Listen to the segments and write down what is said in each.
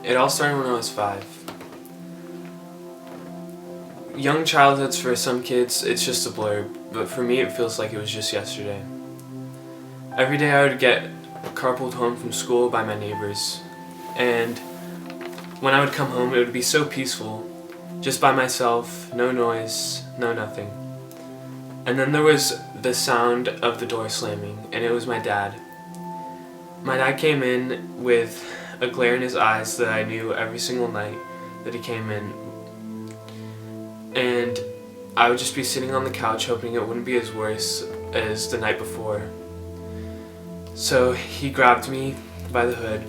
It all started when I was 5. Young childhoods for some kids, it's just a blur, but for me it feels like it was just yesterday. Every day I would get carpooled home from school by my neighbors, and when I would come home it would be so peaceful, just by myself, no noise, no nothing. And then there was the sound of the door slamming, and it was my dad. My dad came in with a glare in his eyes that I knew every single night that he came in. And I would just be sitting on the couch hoping it wouldn't be as worse as the night before. So he grabbed me by the hood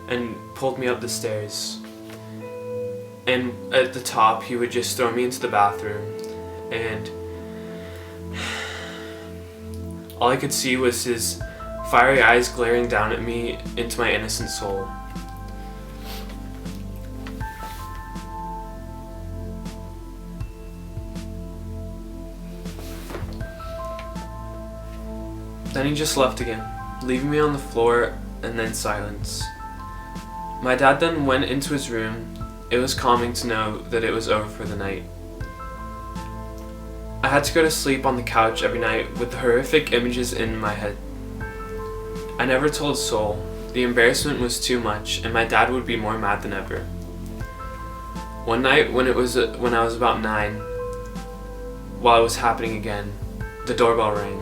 and pulled me up the stairs. And at the top he would just throw me into the bathroom, and all I could see was his fiery eyes glaring down at me into my innocent soul. Then he just left again, leaving me on the floor and then silence. My dad then went into his room. It was calming to know that it was over for the night. I had to go to sleep on the couch every night with the horrific images in my head. I never told a soul. The embarrassment was too much, and my dad would be more mad than ever. One night when I was about 9, while it was happening again, the doorbell rang.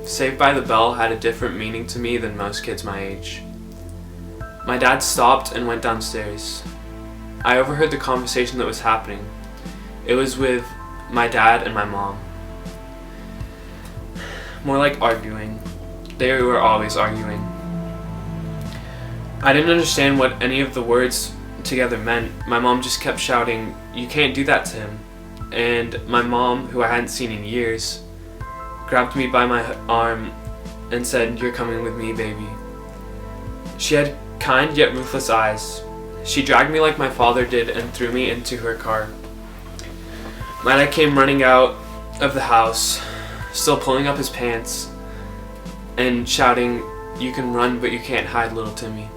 Saved by the Bell had a different meaning to me than most kids my age. My dad stopped and went downstairs. I overheard the conversation that was happening. It was with my dad and my mom. More like arguing. They were always arguing. I didn't understand what any of the words together meant. My mom just kept shouting, "You can't do that to him." And my mom, who I hadn't seen in years, grabbed me by my arm and said, "You're coming with me, baby." She had kind yet ruthless eyes. She dragged me like my father did and threw me into her car. My dad came running out of the house, still pulling up his pants and shouting, "You can run, but you can't hide, little Timmy."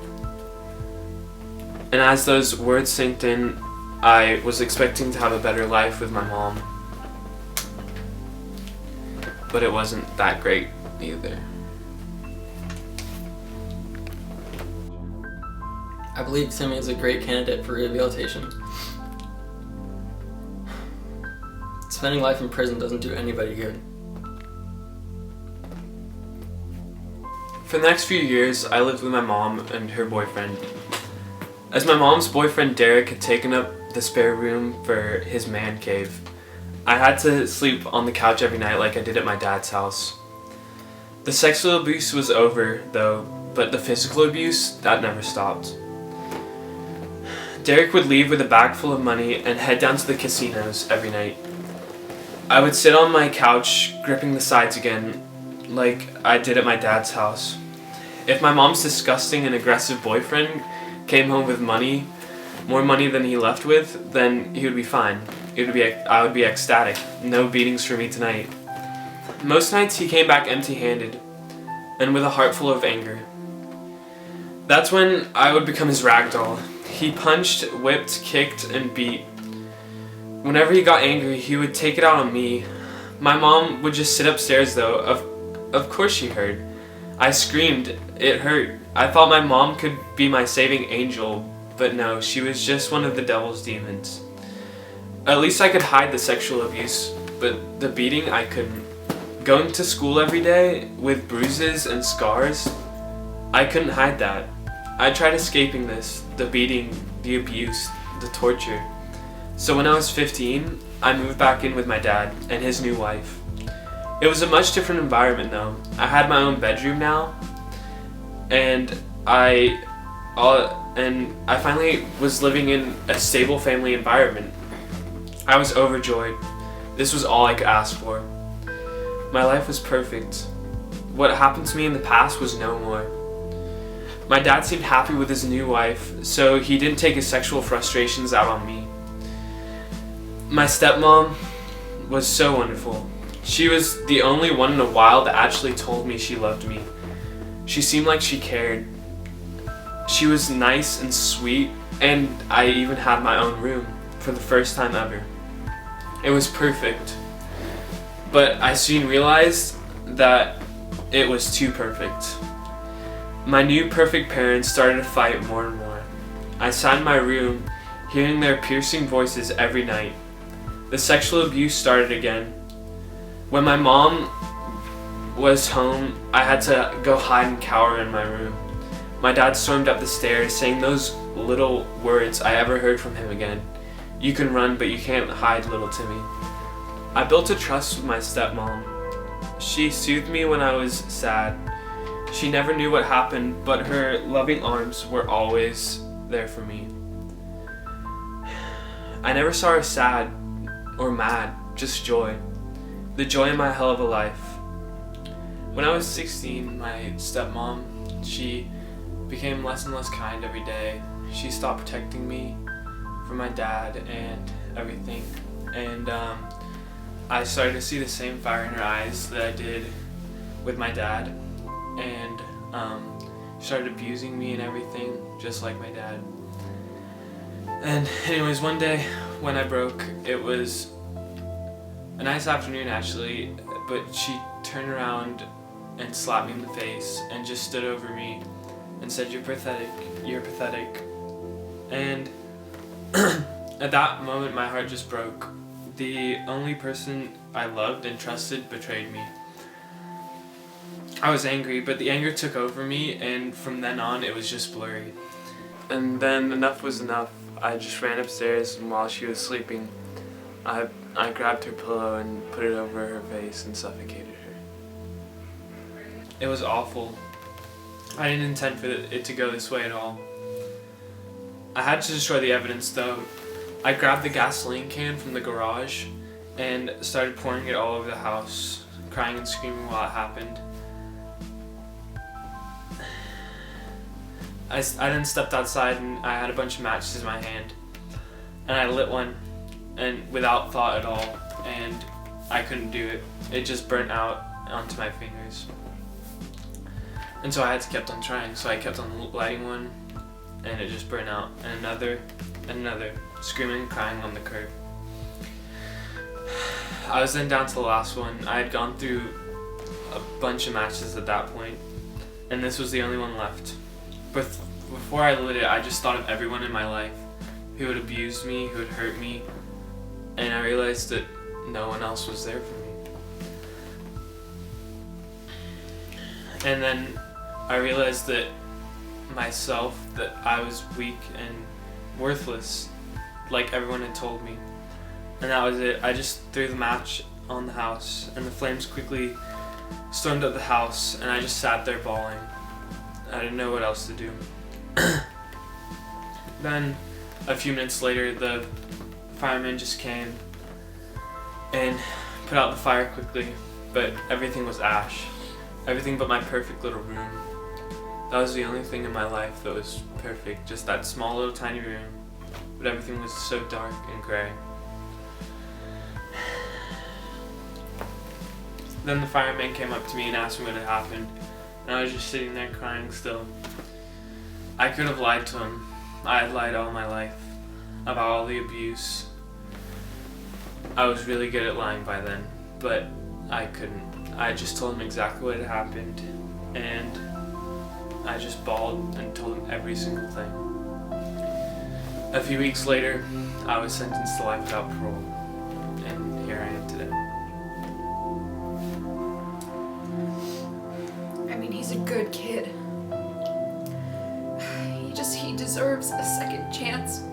And as those words sank in, I was expecting to have a better life with my mom. But it wasn't that great either. I believe Timmy is a great candidate for rehabilitation. Spending life in prison doesn't do anybody good. For the next few years, I lived with my mom and her boyfriend. As my mom's boyfriend Derek had taken up the spare room for his man cave, I had to sleep on the couch every night like I did at my dad's house. The sexual abuse was over, though, but the physical abuse, that never stopped. Derek would leave with a bag full of money and head down to the casinos every night. I would sit on my couch, gripping the sides again, like I did at my dad's house. If my mom's disgusting and aggressive boyfriend came home with money, more money than he left with, then he would be fine. I would be ecstatic. No beatings for me tonight. Most nights he came back empty-handed and with a heart full of anger. That's when I would become his rag doll. He punched, whipped, kicked, and beat. Whenever he got angry, he would take it out on me. My mom would just sit upstairs though. Of course she heard. I screamed. It hurt. I thought my mom could be my saving angel, but no, she was just one of the devil's demons. At least I could hide the sexual abuse, but the beating I couldn't. Going to school every day with bruises and scars, I couldn't hide that. I tried escaping this, the beating, the abuse, the torture. So when I was 15, I moved back in with my dad and his new wife. It was a much different environment though. I had my own bedroom now, and I finally was living in a stable family environment. I was overjoyed. This was all I could ask for. My life was perfect. What happened to me in the past was no more. My dad seemed happy with his new wife, so he didn't take his sexual frustrations out on me. My stepmom was so wonderful. She was the only one in a while that actually told me she loved me. She seemed like she cared. She was nice and sweet, And I even had my own room for the first time ever. It was perfect. But I soon realized that it was too perfect. My new perfect parents started to fight more and more. I sat in my room, hearing their piercing voices every night. The sexual abuse started again. When my mom was home, I had to go hide and cower in my room. My dad stormed up the stairs, saying those little words I ever heard from him again. "You can run, but you can't hide, little Timmy." I built a trust with my stepmom. She soothed me when I was sad. She never knew what happened, but her loving arms were always there for me. I never saw her sad or mad, just joy. The joy in my hell of a life. When I was 16, my stepmom, she became less and less kind every day. She stopped protecting me from my dad and everything. And I started to see the same fire in her eyes that I did with my dad. And she started abusing me and everything, just like my dad. And anyways, one day when I broke, it was a nice afternoon actually, but she turned around and slapped me in the face and just stood over me and said, "You're pathetic, you're pathetic." And at that moment my heart just broke. The only person I loved and trusted betrayed me. I was angry, but the anger took over me, and from then on it was just blurry. And then enough was enough. I just ran upstairs, and while she was sleeping, I grabbed her pillow and put it over her face and suffocated her. It was awful. I didn't intend for it to go this way at all. I had to destroy the evidence though. I grabbed the gasoline can from the garage and started pouring it all over the house, crying and screaming while it happened. I then stepped outside and I had a bunch of matches in my hand, and I lit one, and without thought at all, and I couldn't do it. It just burnt out onto my fingers. And so I had to keep on trying, so I kept on lighting one, and it just burned out, and another, screaming and crying on the curb. I was then down to the last one. I had gone through a bunch of matches at that point, and this was the only one left. But before I lit it, I just thought of everyone in my life who had abused me, who had hurt me, and I realized that no one else was there for me. And then I realized that myself, that I was weak and worthless, like everyone had told me. And that was it. I just threw the match on the house, and the flames quickly stormed up the house, and I just sat there bawling. I didn't know what else to do. Then, a few minutes later, the firemen just came and put out the fire quickly, but everything was ash. Everything but my perfect little room. That was the only thing in my life that was perfect, just that small little tiny room, but everything was so dark and gray. Then the fireman came up to me and asked me what had happened, and I was just sitting there crying still. I could have lied to him. I had lied all my life about all the abuse. I was really good at lying by then, but I couldn't. I just told him exactly what had happened, and I just bawled and told him every single thing. A few weeks later, I was sentenced to life without parole, and here I am today. I mean, he's a good kid. He deserves a second chance.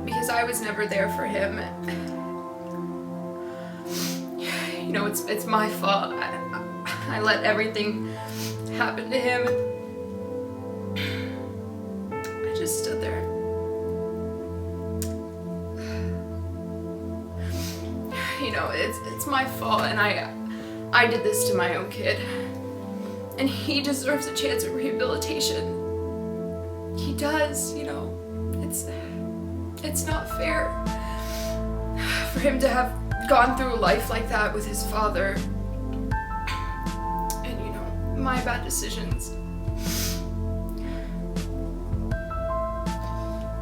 Because I was never there for him. You know, it's my fault. I let everything happen to him. I just stood there. You know, it's my fault, and I did this to my own kid. And he deserves a chance at rehabilitation. He does, you know. It's not fair for him to have gone through a life like that with his father. And, you know, my bad decisions.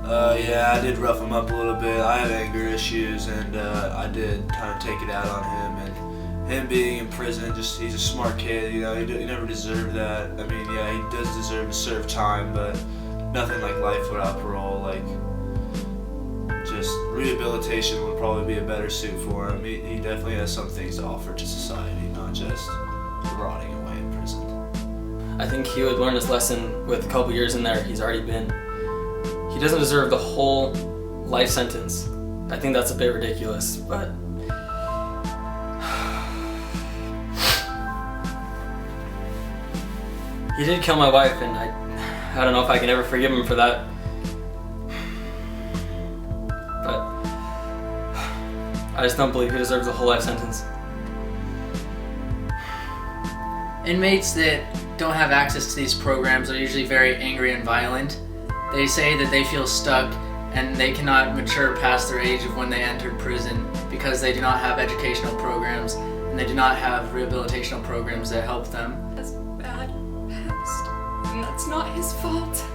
Yeah, I did rough him up a little bit. I have anger issues, and I did kind of take it out on him. And him being in prison, he's a smart kid. You know, he never deserved that. I mean, yeah, he does deserve to serve time, but nothing like life without parole. Like, just rehabilitation would probably be a better suit for him. He definitely has some things to offer to society, not just rotting away in prison. I think he would learn his lesson with a couple years in there he's already been. He doesn't deserve the whole life sentence. I think that's a bit ridiculous, but he did kill my wife, and I don't know if I can ever forgive him for that. But I just don't believe he deserves a whole life sentence. Inmates that don't have access to these programs are usually very angry and violent. They say that they feel stuck and they cannot mature past their age of when they entered prison because they do not have educational programs and they do not have rehabilitational programs that help them. Has bad past, and that's not his fault.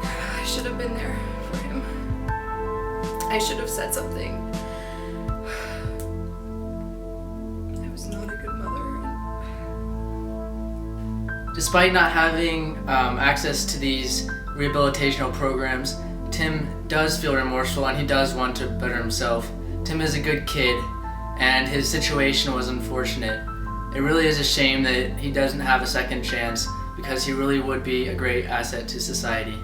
I should have been there for him. I should have said something. I was not a good mother. Despite not having access to these rehabilitational programs, Tim does feel remorseful and he does want to better himself. Tim is a good kid and his situation was unfortunate. It really is a shame that he doesn't have a second chance because he really would be a great asset to society.